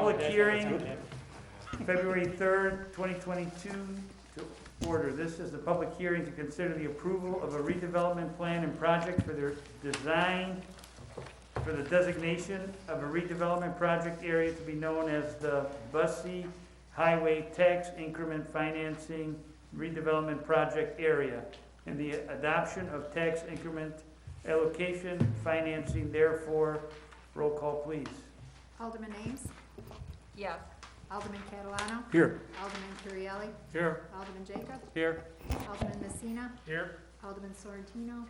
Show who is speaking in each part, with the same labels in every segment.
Speaker 1: public hearing, February 3rd, 2022, to order. This is the public hearing to consider the approval of a redevelopment plan and project for their design for the designation of a redevelopment project area to be known as the Bussey Highway Tax Increment Financing Redevelopment Project Area, and the adoption of tax increment allocation financing. Therefore, roll call, please.
Speaker 2: Alderman Ames.
Speaker 3: Yes.
Speaker 2: Alderman Catalano.
Speaker 1: Here.
Speaker 2: Alderman Currielli.
Speaker 1: Here.
Speaker 2: Alderman Jacob.
Speaker 1: Here.
Speaker 2: Alderman Messina.
Speaker 1: Here.
Speaker 2: Alderman Sorrentino.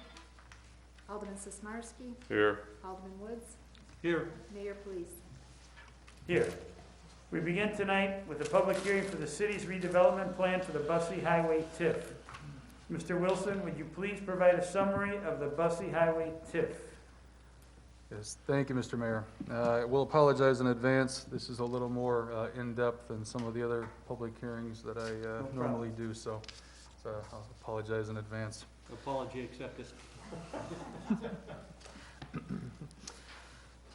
Speaker 2: Alderman Sismarski.
Speaker 4: Here.
Speaker 2: Alderman Woods.
Speaker 1: Here.
Speaker 2: Mayor, please.
Speaker 1: Here. We begin tonight with a public hearing for the city's redevelopment plan for the Bussey Highway TIF. Mr. Wilson, would you please provide a summary of the Bussey Highway TIF?
Speaker 5: Yes, thank you, Mr. Mayor. I will apologize in advance. This is a little more in-depth than some of the other public hearings that I normally do, so I'll apologize in advance.
Speaker 6: Apology accepted.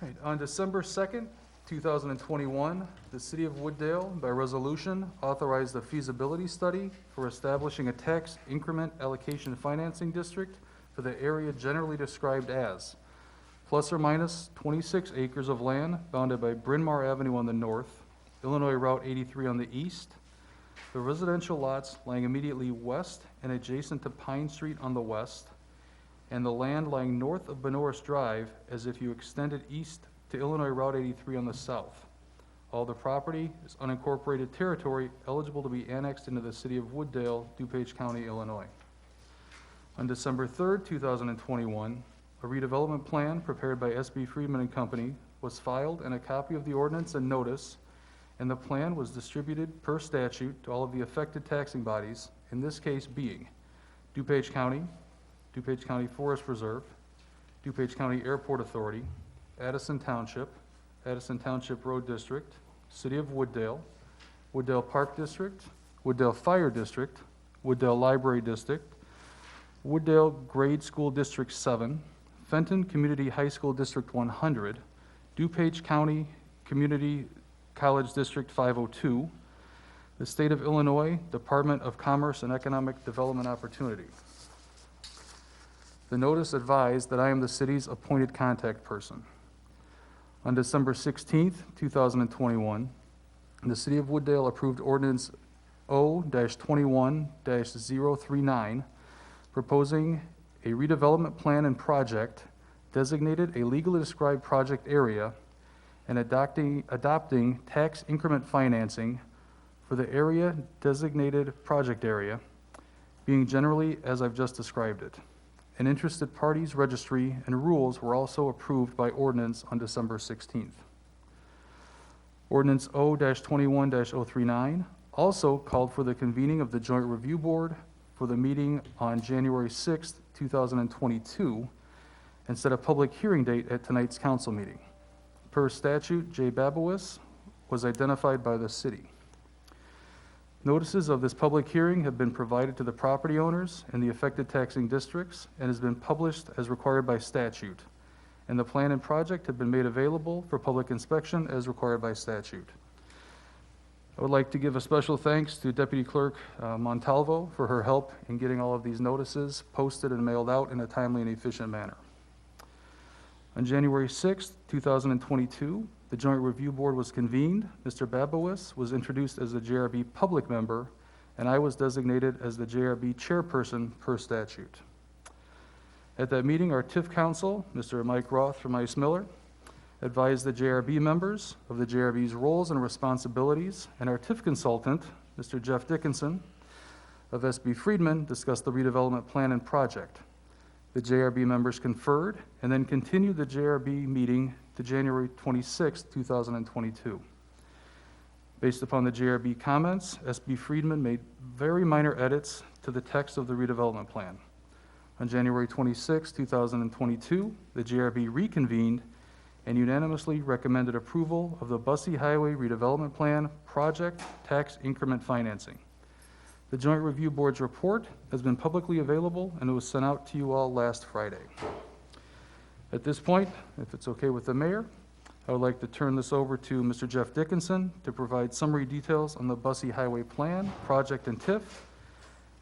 Speaker 5: Right. On December 2nd, 2021, the City of Wooddale, by resolution, authorized a feasibility study for establishing a tax increment allocation financing district for the area generally described as plus or minus 26 acres of land bounded by Bryn Mawr Avenue on the north, Illinois Route 83 on the east, the residential lots lying immediately west and adjacent to Pine Street on the west, and the land lying north of Benoris Drive as if you extended east to Illinois Route 83 on the south. All the property is unincorporated territory eligible to be annexed into the City of Wooddale, DuPage County, Illinois. On December 3rd, 2021, a redevelopment plan prepared by S.B. Friedman and Company was filed, and a copy of the ordinance and notice, and the plan was distributed per statute to all of the affected taxing bodies, in this case being DuPage County, DuPage County Forest Reserve, DuPage County Airport Authority, Addison Township, Addison Township Road District, City of Wooddale, Wooddale Park District, Wooddale Fire District, Wooddale Library District, Wooddale Grade School District 7, Fenton Community High School District 100, DuPage County Community College District 502, the State of Illinois Department of Commerce and Economic Development Opportunity. The notice advised that I am the city's appointed contact person. On December 16th, 2021, the City of Wooddale approved Ordinance O-21-039, proposing a redevelopment plan and project, designated a legally described project area, and adopting tax increment financing for the area designated project area, being generally as I've just described it. An interested parties registry and rules were also approved by ordinance on December 16th. Ordinance O-21-039 also called for the convening of the Joint Review Board for the meeting on January 6th, 2022, and set a public hearing date at tonight's council meeting. Per statute, J. Babowis was identified by the city. Notices of this public hearing have been provided to the property owners in the affected taxing districts and has been published as required by statute, and the plan and project have been made available for public inspection as required by statute. I would like to give a special thanks to Deputy Clerk Montalvo for her help in getting all of these notices posted and mailed out in a timely and efficient manner. On January 6th, 2022, the Joint Review Board was convened. Mr. Babowis was introduced as the JRB public member, and I was designated as the JRB chairperson per statute. At that meeting, our TIF counsel, Mr. Mike Roth from Ice Miller, advised the JRB members of the JRB's roles and responsibilities, and our TIF consultant, Mr. Jeff Dickinson of SB Friedman, discussed the redevelopment plan and project. The JRB members conferred and then continued the JRB meeting to January 26, 2022. Based upon the JRB comments, SB Friedman made very minor edits to the text of the redevelopment plan. On January 26, 2022, the JRB reconvened and unanimously recommended approval of the Bussey Highway Redevelopment Plan project tax increment financing. The Joint Review Board's report has been publicly available and it was sent out to you all last Friday. At this point, if it's okay with the mayor, I would like to turn this over to Mr. Jeff Dickinson to provide summary details on the Bussey Highway Plan, project, and TIF,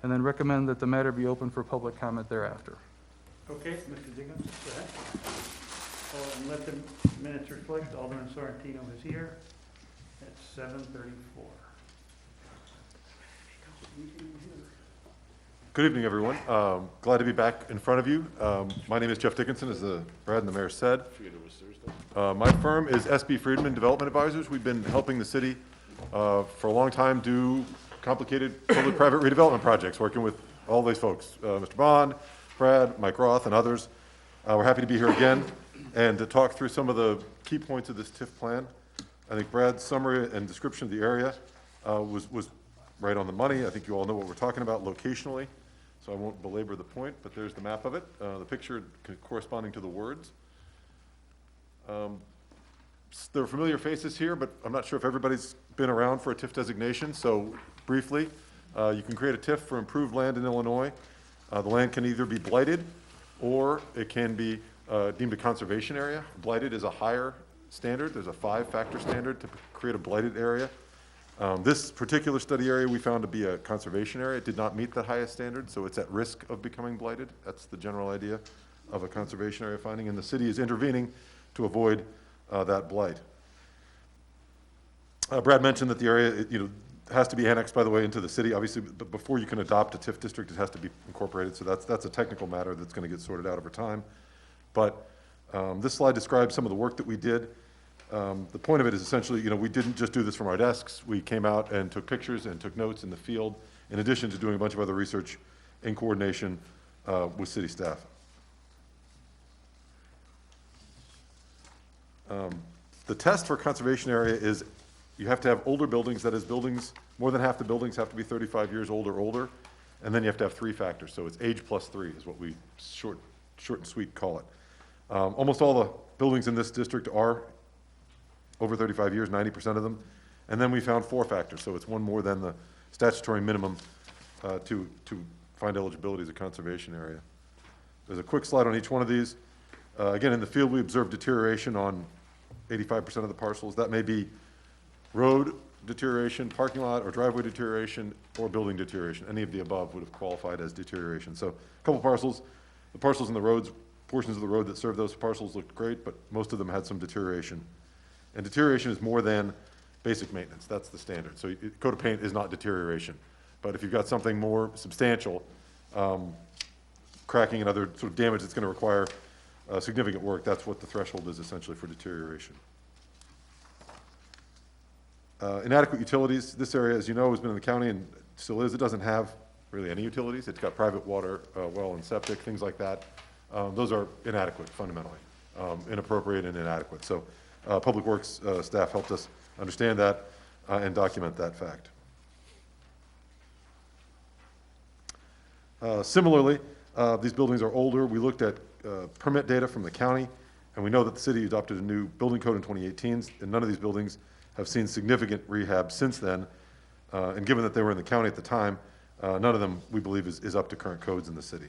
Speaker 5: and then recommend that the matter be open for public comment thereafter.
Speaker 1: Okay, Mr. Dickinson, go ahead. Oh, and let the minutes reflect, Alderman Sorrentino is here at 7:34.
Speaker 3: Good evening, everyone. Glad to be back in front of you. My name is Jeff Dickinson, as Brad and the mayor said. My firm is SB Friedman Development Advisors. We've been helping the city for a long time do complicated public-private redevelopment projects, working with all these folks, Mr. Bond, Brad, Mike Roth, and others. We're happy to be here again and to talk through some of the key points of this TIF plan. I think Brad's summary and description of the area was right on the money. I think you all know what we're talking about locationally, so I won't belabor the point, but there's the map of it, the picture corresponding to the words. There are familiar faces here, but I'm not sure if everybody's been around for a TIF designation, so briefly, you can create a TIF for improved land in Illinois. The land can either be blighted or it can be deemed a conservation area. Blighted is a higher standard. There's a 5-factor standard to create a blighted area. This particular study area we found to be a conservation area. It did not meet the highest standard, so it's at risk of becoming blighted. That's the general idea of a conservation area finding, and the city is intervening to avoid that blight. Brad mentioned that the area, has to be annexed, by the way, into the city. Obviously, but before you can adopt a TIF district, it has to be incorporated, so that's a technical matter that's going to get sorted out over time. But this slide describes some of the work that we did. The point of it is essentially, we didn't just do this from our desks. We came out and took pictures and took notes in the field, in addition to doing a bunch of other research in coordination with city staff. The test for conservation area is you have to have older buildings, that is buildings, more than half the buildings have to be 35 years old or older, and then you have to have 3 factors. So it's age plus 3 is what we short and sweet call it. Almost all the buildings in this district are over 35 years, 90% of them. And then we found 4 factors, so it's one more than the statutory minimum to find eligibility as a conservation area. There's a quick slide on each one of these. Again, in the field, we observed deterioration on 85% of the parcels. That may be road deterioration, parking lot or driveway deterioration, or building deterioration. Any of the above would have qualified as deterioration. So a couple parcels, the parcels in the roads, portions of the road that serve those parcels looked great, but most of them had some deterioration. And deterioration is more than basic maintenance. That's the standard. So coat of paint is not deterioration. But if you've got something more substantial, cracking and other sort of damage that's going to require significant work, that's what the threshold is essentially for deterioration. Inadequate utilities. This area, as you know, has been in the county and still is. It doesn't have really any utilities. It's got private water, well and septic, things like that. Those are inadequate fundamentally, inappropriate and inadequate. So Public Works staff helped us understand that and document that fact. Similarly, these buildings are older. We looked at permit data from the county, and we know that the city adopted a new building code in 2018, and none of these buildings have seen significant rehab since then. And given that they were in the county at the time, none of them, we believe, is up to current codes in the city.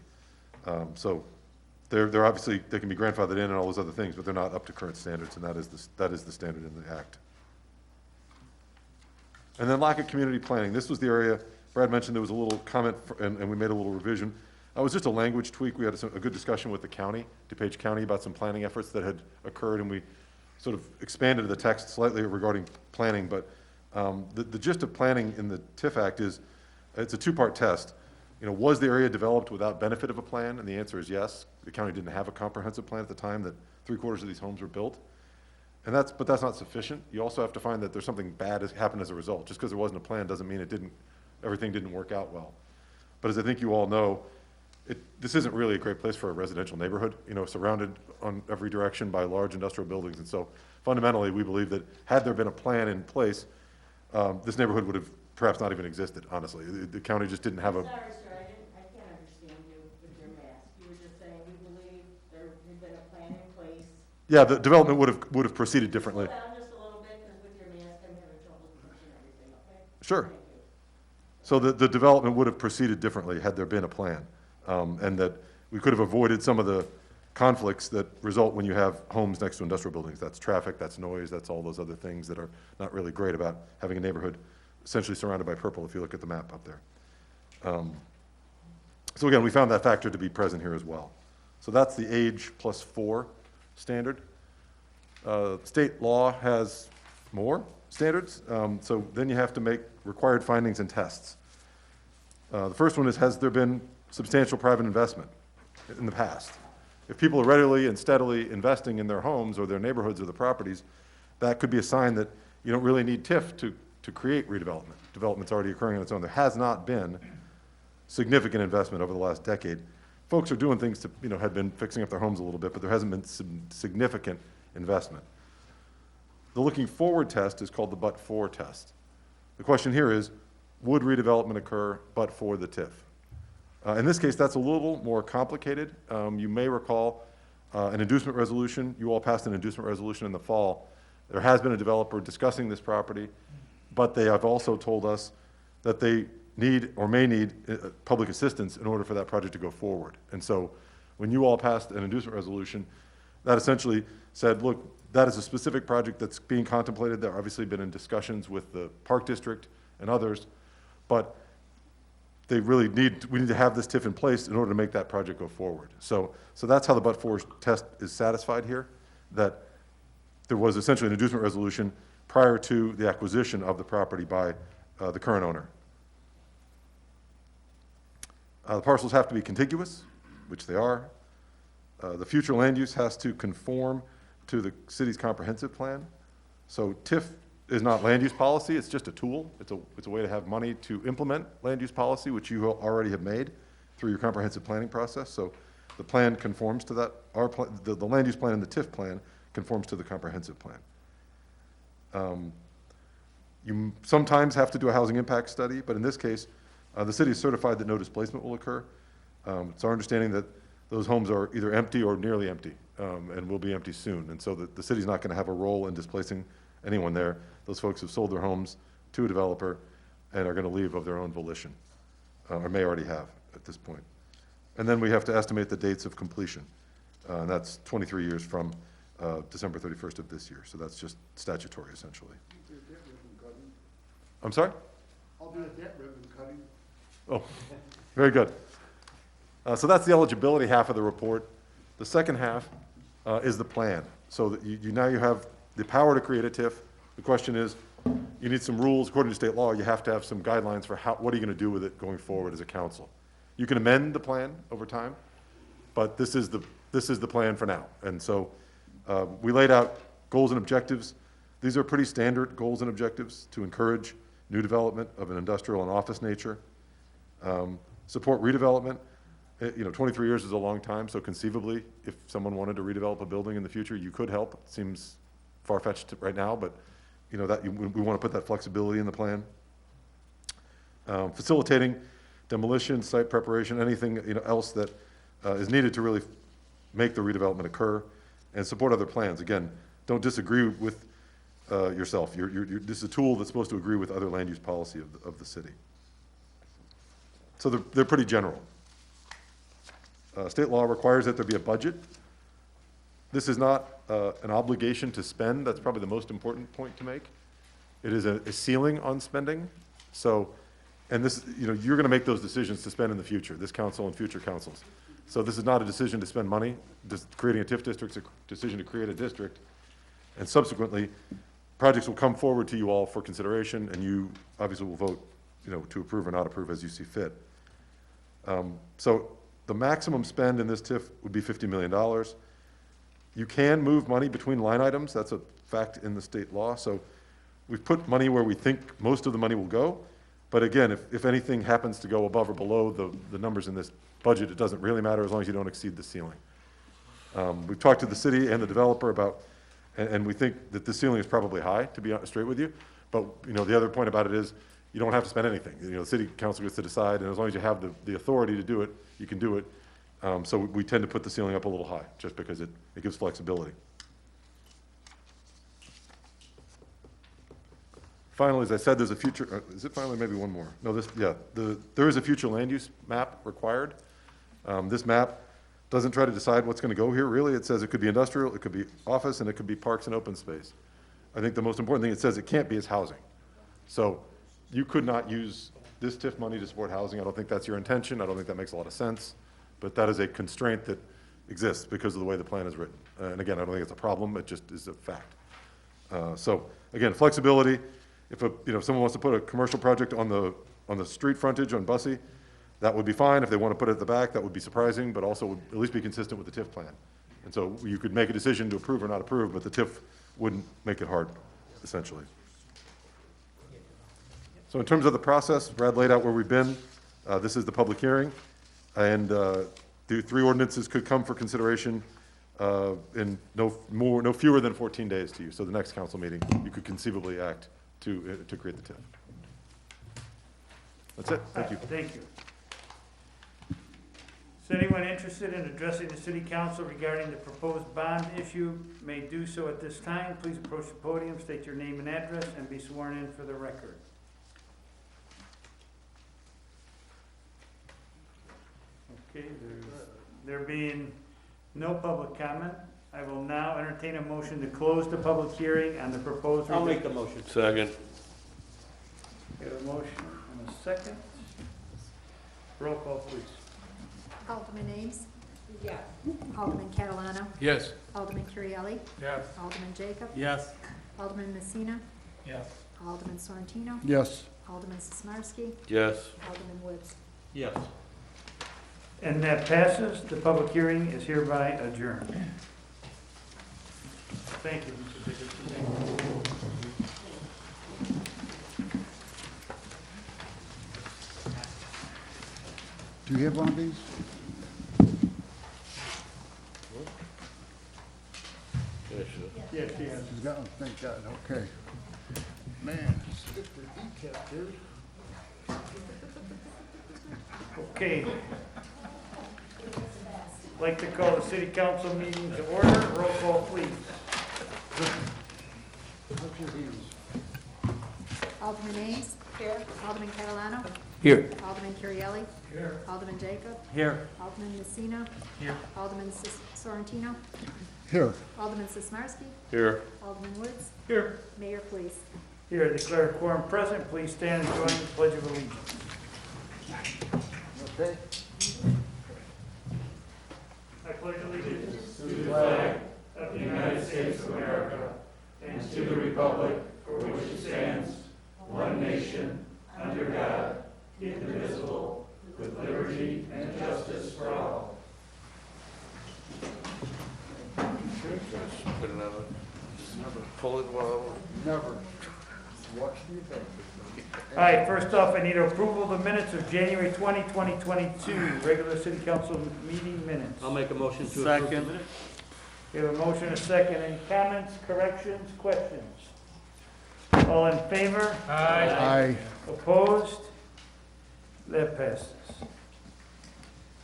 Speaker 3: So they're obviously, they can be grandfathered in and all those other things, but they're not up to current standards, and that is the standard in the Act. And then lack of community planning. This was the area, Brad mentioned there was a little comment, and we made a little revision. It was just a language tweak. We had a good discussion with the county, DuPage County, about some planning efforts that had occurred, and we sort of expanded the text slightly regarding planning. But the gist of planning in the TIF Act is, it's a 2-part test. Was the area developed without benefit of a plan? And the answer is yes. The county didn't have a comprehensive plan at the time that 3/4 of these homes were built. But that's not sufficient. You also have to find that there's something bad has happened as a result. Just because there wasn't a plan doesn't mean everything didn't work out well. But as I think you all know, this isn't really a great place for a residential neighborhood, surrounded on every direction by large industrial buildings. And so fundamentally, we believe that had there been a plan in place, this neighborhood would have perhaps not even existed, honestly. The county just didn't have a...
Speaker 4: Sorry, sir, I can't understand you with your math. You were just saying we believe there had been a plan in place.
Speaker 3: Yeah, the development would have proceeded differently.
Speaker 4: Slow down just a little bit, because with your math, I'm having trouble catching everything, okay?
Speaker 3: Sure.
Speaker 4: Thank you.
Speaker 3: So the development would have proceeded differently had there been a plan. And that we could have avoided some of the conflicts that result when you have homes next to industrial buildings. That's traffic, that's noise, that's all those other things that are not really great about having a neighborhood essentially surrounded by purple if you look at the map up there. So again, we found that factor to be present here as well. So that's the age +4 standard. State law has more standards, so then you have to make required findings and tests. The first one is, has there been substantial private investment in the past? If people are readily and steadily investing in their homes or their neighborhoods or the properties, that could be a sign that you don't really need TIF to create redevelopment. Development's already occurring on its own. There has not been significant investment over the last decade. Folks are doing things to, had been fixing up their homes a little bit, but there hasn't been some significant investment. The looking forward test is called the but-for test. The question here is, would redevelopment occur but for the TIF? In this case, that's a little more complicated. You may recall an inducement resolution. You all passed an inducement resolution in the fall. There has been a developer discussing this property, but they have also told us that they need or may need public assistance in order for that project to go forward. And so when you all passed an inducement resolution, that essentially said, look, that is a specific project that's being contemplated. There obviously been in discussions with the Park District and others, but we need to have this TIF in place in order to make that project go forward. So that's how the but-for test is satisfied here, that there was essentially an inducement resolution prior to the acquisition of the property by the current owner. The parcels have to be contiguous, which they are. The future land use has to conform to the city's comprehensive plan. So TIF is not land use policy, it's just a tool. It's a way to have money to implement land use policy, which you already have made through your comprehensive planning process. So the plan conforms to that. The land use plan and the TIF plan conforms to the comprehensive plan. You sometimes have to do a housing impact study, but in this case, the city is certified that no displacement will occur. It's our understanding that those homes are either empty or nearly empty, and will be empty soon. And so the city's not going to have a role in displacing anyone there. Those folks have sold their homes to a developer and are going to leave of their own volition, or may already have at this point. And then we have to estimate the dates of completion. And that's 23 years from December 31st of this year. So that's just statutory, essentially. I'm sorry?
Speaker 6: I'll do a debt ribbon cutting.
Speaker 3: Oh, very good. So that's the eligibility half of the report. The second half is the plan. So that now you have the power to create a TIF. The question is, you need some rules. According to state law, you have to have some guidelines for what are you going to do with it going forward as a council. You can amend the plan over time, but this is the plan for now. And so we laid out goals and objectives. These are pretty standard goals and objectives to encourage new development of an industrial and office nature. Support redevelopment. 23 years is a long time, so conceivably, if someone wanted to redevelop a building in the future, you could help. It seems far-fetched right now, but we want to put that flexibility in the plan. Facilitating demolition, site preparation, anything else that is needed to really make the redevelopment occur, and support other plans. Again, don't disagree with yourself. This is a tool that's supposed to agree with other land use policy of the city. So they're pretty general. State law requires that there be a budget. This is not an obligation to spend. That's probably the most important point to make. It is a ceiling on spending. So, and this, you're going to make those decisions to spend in the future, this council and future councils. So this is not a decision to spend money. Creating a TIF district is a decision to create a district. And subsequently, projects will come forward to you all for consideration, and you obviously will vote, to approve or not approve as you see fit. So the maximum spend in this TIF would be $50 million. You can move money between line items. That's a fact in the state law. So we've put money where we think most of the money will go. But again, if anything happens to go above or below the numbers in this budget, it doesn't really matter as long as you don't exceed the ceiling. We've talked to the city and the developer about, and we think that the ceiling is probably high, to be straight with you. But the other point about it is you don't have to spend anything. The city council gets to decide, and as long as you have the authority to do it, you can do it. So we tend to put the ceiling up a little high, just because it gives flexibility. Finally, as I said, there's a future, is it finally maybe one more? No, there is a future land use map required. This map doesn't try to decide what's gonna go here, really. It says it could be industrial, it could be office, and it could be parks and open space. I think the most important thing it says it can't be is housing. So you could not use this TIF money to support housing. I don't think that's your intention. I don't think that makes a lot of sense. But that is a constraint that exists because of the way the plan is written. And again, I don't think it's a problem, it just is a fact. So again, flexibility. If someone wants to put a commercial project on the street frontage on Bussey, that would be fine. If they want to put it at the back, that would be surprising, but also would at least be consistent with the TIF plan. And so you could make a decision to approve or not approve, but the TIF wouldn't make it hard, essentially. So in terms of the process, Brad laid out where we've been. This is the public hearing, and the 3 ordinances could come for consideration in no fewer than 14 days to you. So the next council meeting, you could conceivably act to create the TIF. That's it. Thank you.
Speaker 1: Thank you. Is anyone interested in addressing the city council regarding the proposed bond issue may do so at this time. Please approach the podium, state your name and address, and be sworn in for the record. Okay, there being no public comment, I will now entertain a motion to close the public hearing on the proposed.
Speaker 7: I'll make the motion.
Speaker 8: Second.
Speaker 1: We have a motion and a second. Roll call, please.
Speaker 2: Alderman Ames.
Speaker 4: Yes.
Speaker 2: Alderman Catalano.
Speaker 8: Yes.
Speaker 2: Alderman Currielli.
Speaker 8: Yes.
Speaker 2: Alderman Jacob.
Speaker 7: Yes.
Speaker 2: Alderman Messina.
Speaker 7: Yes.
Speaker 2: Alderman Sorrentino.
Speaker 6: Yes.
Speaker 2: Alderman Sismarski.
Speaker 8: Yes.
Speaker 2: Alderman Woods.
Speaker 7: Yes.
Speaker 1: And that passes. The public hearing is hereby adjourned. Thank you, Mr. Jacobson.
Speaker 6: Do you have one of these?
Speaker 1: Yes, yes.
Speaker 6: She's got one, thank God, okay. Man, stick for decaf, dude.
Speaker 1: Okay. I'd like to call the city council meeting to order. Roll call, please.
Speaker 6: What's your hands?
Speaker 2: Alderman Ames. Here. Alderman Catalano.
Speaker 8: Here.
Speaker 2: Alderman Currielli.
Speaker 1: Here.
Speaker 2: Alderman Jacob.
Speaker 7: Here.
Speaker 2: Alderman Messina.
Speaker 7: Here.
Speaker 2: Alderman Sorrentino.
Speaker 6: Here.
Speaker 2: Alderman Sismarski.
Speaker 8: Here.
Speaker 2: Alderman Woods.
Speaker 1: Here.
Speaker 2: Mayor, please.
Speaker 1: Here, declare quorum present. Please stand and join the Pledge of Allegiance.
Speaker 6: Okay.
Speaker 1: I pledge allegiance to the flag of the United States of America and to the republic for which it stands, one nation, under God, indivisible, with liberty and justice for all.
Speaker 8: Put it on, pull it while.
Speaker 6: Never. Watch me back.
Speaker 1: All right, first off, I need approval of the minutes of January 20, 2022, regular city council meeting minutes.
Speaker 7: I'll make a motion to approve the Second. minutes.
Speaker 1: We have a motion, a second. Any comments, corrections, questions? All in favor?
Speaker 6: Aye.
Speaker 1: Opposed? That passes.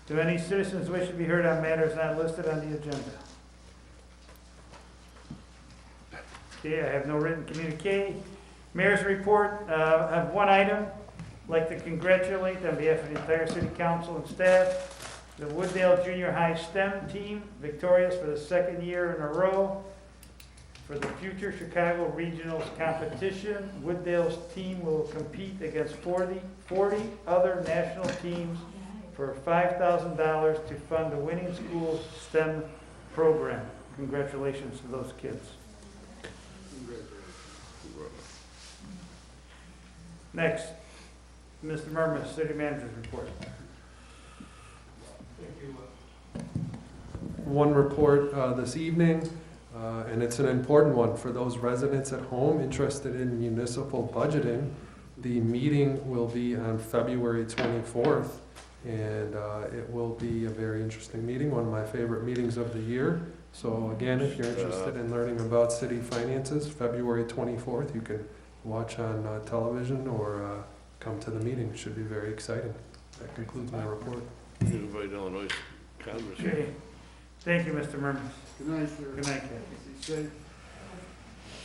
Speaker 1: Do any citizens wish to be heard on matters not listed on the agenda? Okay, I have no written communique. Mayor's report, I have one item. I'd like to congratulate on behalf of the entire city council and staff, the Wooddale Junior High STEM team, victorious for the second year in a row. For the future Chicago Regionals competition, Wooddale's team will compete against 40 other national teams for $5,000 to fund the winning school's STEM program. Congratulations to those kids. Next, Mr. Murmas, City Manager's report.
Speaker 9: One report this evening, and it's an important one for those residents at home interested in municipal budgeting. The meeting will be on February 24th, and it will be a very interesting meeting, one of my favorite meetings of the year. So again, if you're interested in learning about city finances, February 24th, you can watch on television or come to the meeting. It should be very exciting. That concludes my report.
Speaker 8: Invite Illinois Congress.
Speaker 1: Okay, thank you, Mr. Murmas.
Speaker 6: Good night, sir.
Speaker 1: Good night, Kathy.
Speaker 6: Safe.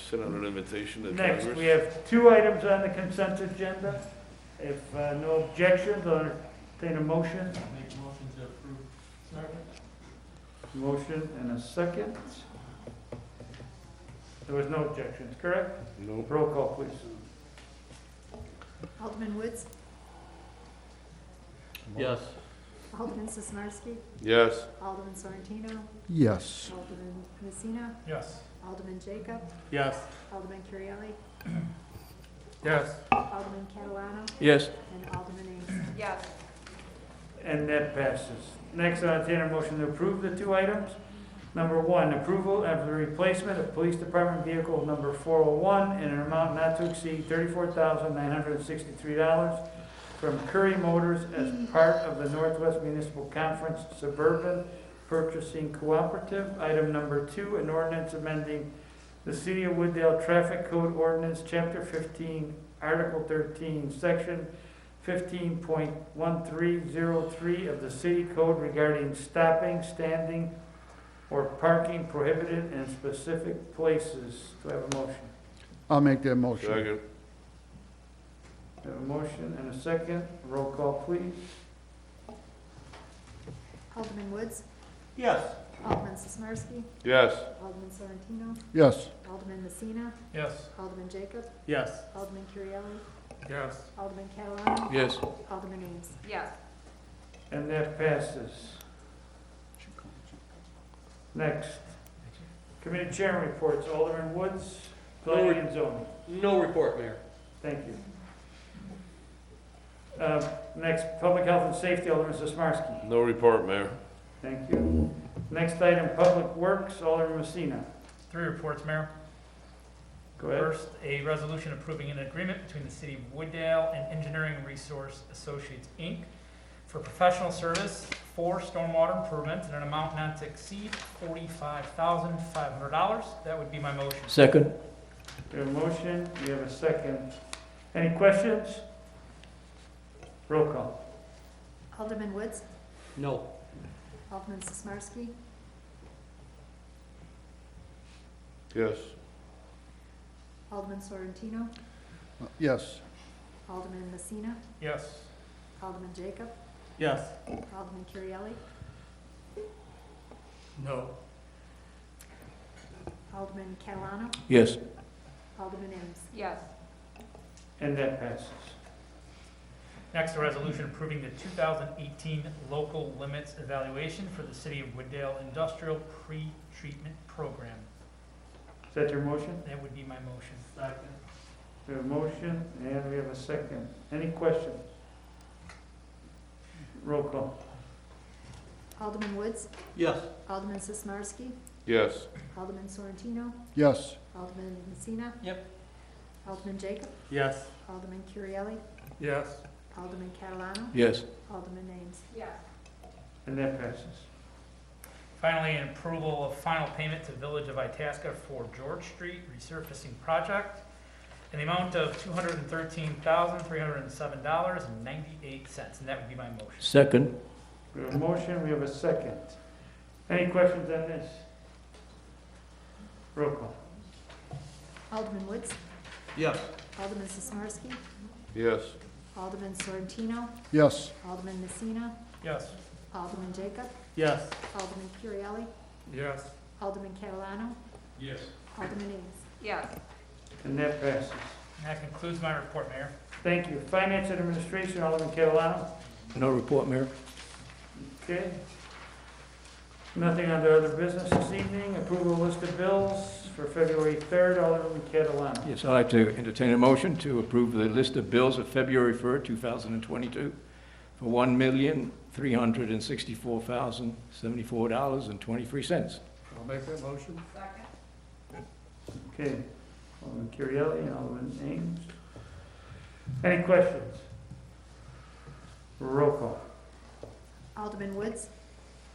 Speaker 8: Send out an invitation to
Speaker 1: Next,
Speaker 8: Congress.
Speaker 1: we have 2 items on the consent agenda. If no objections, I'll entertain a motion.
Speaker 7: Make a motion to approve.
Speaker 1: Motion and a second. There was no objections, correct?
Speaker 8: No.
Speaker 1: Roll call, please.
Speaker 2: Alderman Woods,
Speaker 7: Yes.
Speaker 2: Alderman Sismarski,
Speaker 8: Yes.
Speaker 2: Alderman Sorrentino,
Speaker 6: Yes.
Speaker 2: Alderman Messina,
Speaker 1: Yes.
Speaker 2: Alderman Jacob,
Speaker 1: Yes.
Speaker 2: Alderman Currielli,
Speaker 1: Yes.
Speaker 2: Alderman Catalano,
Speaker 7: Yes.
Speaker 2: and Alderman Ames.
Speaker 4: Yes.
Speaker 1: And that passes. Next, I'll entertain a motion to approve the two items. Number one, approval of the replacement of Police Department Vehicle number 401 in an amount not to exceed $34,963 from Curry Motors as part of the Northwest Municipal Conference Suburban Purchasing Cooperative. Item number two, an ordinance amending the City of Wooddale Traffic Code Ordinance, Chapter 15, Article 13, Section 15.1303 of the City Code regarding stopping, standing, or parking prohibited in specific places. Do I have a motion?
Speaker 6: I'll make that motion.
Speaker 8: Second.
Speaker 1: I have a motion and a second. Roll call, please.
Speaker 2: Alderman Woods,
Speaker 1: Yes.
Speaker 2: Alderman Sismarski,
Speaker 8: Yes.
Speaker 2: Alderman Sorrentino,
Speaker 6: Yes.
Speaker 2: Alderman Messina,
Speaker 1: Yes.
Speaker 2: Alderman Jacob,
Speaker 1: Yes.
Speaker 2: Alderman Currielli,
Speaker 1: Yes.
Speaker 2: Alderman Catalano,
Speaker 7: Yes.
Speaker 2: Alderman Ames.
Speaker 4: Yes.
Speaker 1: And that passes. Next, committee chairman reports. Alderman Woods, planning and zoning.
Speaker 7: No report, Mayor.
Speaker 1: Thank you. Next, public health and safety, Alderman Sismarski.
Speaker 8: No report, Mayor.
Speaker 1: Thank you. Next item, public works, Alderman Messina.
Speaker 10: 3 reports, Mayor.
Speaker 1: Go ahead.
Speaker 10: First, a resolution approving an agreement between the City of Wooddale and Engineering Resource Associates, Inc. for professional service for stormwater improvements in an amount not to exceed $45,500. That would be my motion.
Speaker 7: Second.
Speaker 1: We have a motion, we have a second. Any questions? Roll call.
Speaker 2: Alderman Woods,
Speaker 7: No.
Speaker 2: Alderman Sismarski,
Speaker 8: Yes.
Speaker 2: Alderman Sorrentino,
Speaker 6: Yes.
Speaker 2: Alderman Messina,
Speaker 10: Yes.
Speaker 2: Alderman Jacob,
Speaker 1: Yes.
Speaker 2: Alderman Currielli,
Speaker 10: No.
Speaker 2: Alderman Catalano,
Speaker 7: Yes.
Speaker 2: Alderman Ames.
Speaker 4: Yes.
Speaker 1: And that passes.
Speaker 10: Next, a resolution approving the 2018 local limits evaluation for the City of Wooddale Industrial Pre-Treatment Program.
Speaker 1: Is that your motion?
Speaker 10: That would be my motion.
Speaker 1: Second. We have a motion and we have a second. Any questions? Roll call.
Speaker 2: Alderman Woods,
Speaker 7: Yes.
Speaker 2: Alderman Sismarski,
Speaker 8: Yes.
Speaker 2: Alderman Sorrentino,
Speaker 6: Yes.
Speaker 2: Alderman Messina.
Speaker 10: Yep.
Speaker 2: Alderman Jacob,
Speaker 1: Yes.
Speaker 2: Alderman Currielli,
Speaker 1: Yes.
Speaker 2: Alderman Catalano,
Speaker 7: Yes.
Speaker 2: Alderman Ames.
Speaker 4: Yes.
Speaker 1: And that passes.
Speaker 10: Finally, an approval of final payment to Village of Itasca for George Street resurfacing project in the amount of $213,307.98, and that would be my motion.
Speaker 7: Second.
Speaker 1: We have a motion, we have a second. Any questions on this? Roll call.
Speaker 2: Alderman Woods,
Speaker 7: Yes.
Speaker 2: Alderman Sismarski,
Speaker 8: Yes.
Speaker 2: Alderman Sorrentino,
Speaker 6: Yes.
Speaker 2: Alderman Messina,
Speaker 10: Yes.
Speaker 2: Alderman Jacob,
Speaker 1: Yes.
Speaker 2: Alderman Currielli,
Speaker 1: Yes.
Speaker 2: Alderman Catalano,
Speaker 7: Yes.
Speaker 2: Alderman Ames.
Speaker 4: Yes.
Speaker 1: And that passes.
Speaker 10: And that concludes my report, Mayor.
Speaker 1: Thank you. Finance and Administration, Alderman Catalano.
Speaker 7: No report, Mayor.
Speaker 1: Okay. Nothing under other business this evening. Approval of list of bills for February 3rd, Alderman Catalano.
Speaker 7: Yes, I'd like to entertain a motion to approve the list of bills of February 3rd, 2022 for $1,364,074.23.
Speaker 6: I'll make that motion.
Speaker 4: Second.
Speaker 1: Okay. Alderman Currielli and Alderman Ames. Any questions? Roll call.
Speaker 2: Alderman Woods,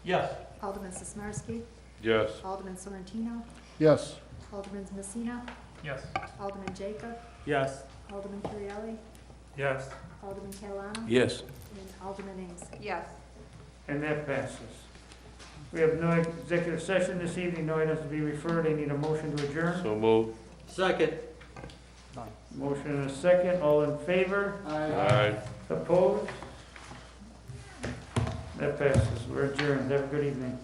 Speaker 10: Yes.
Speaker 2: Alderman Sismarski,
Speaker 8: Yes.
Speaker 2: Alderman Sorrentino,
Speaker 6: Yes.
Speaker 2: Alderman Messina,
Speaker 10: Yes.
Speaker 2: Alderman Jacob,
Speaker 1: Yes.
Speaker 2: Alderman Currielli,
Speaker 1: Yes.
Speaker 2: Alderman Catalano,
Speaker 7: Yes.
Speaker 2: and Alderman Ames.
Speaker 4: Yes.
Speaker 1: And that passes. We have no executive session this evening, no items to be referred. I need a motion to adjourn.
Speaker 8: So moved.
Speaker 7: Second.
Speaker 1: Motion and a second. All in favor?
Speaker 8: Aye.
Speaker 1: Opposed? That passes. We're adjourned. Have a good evening.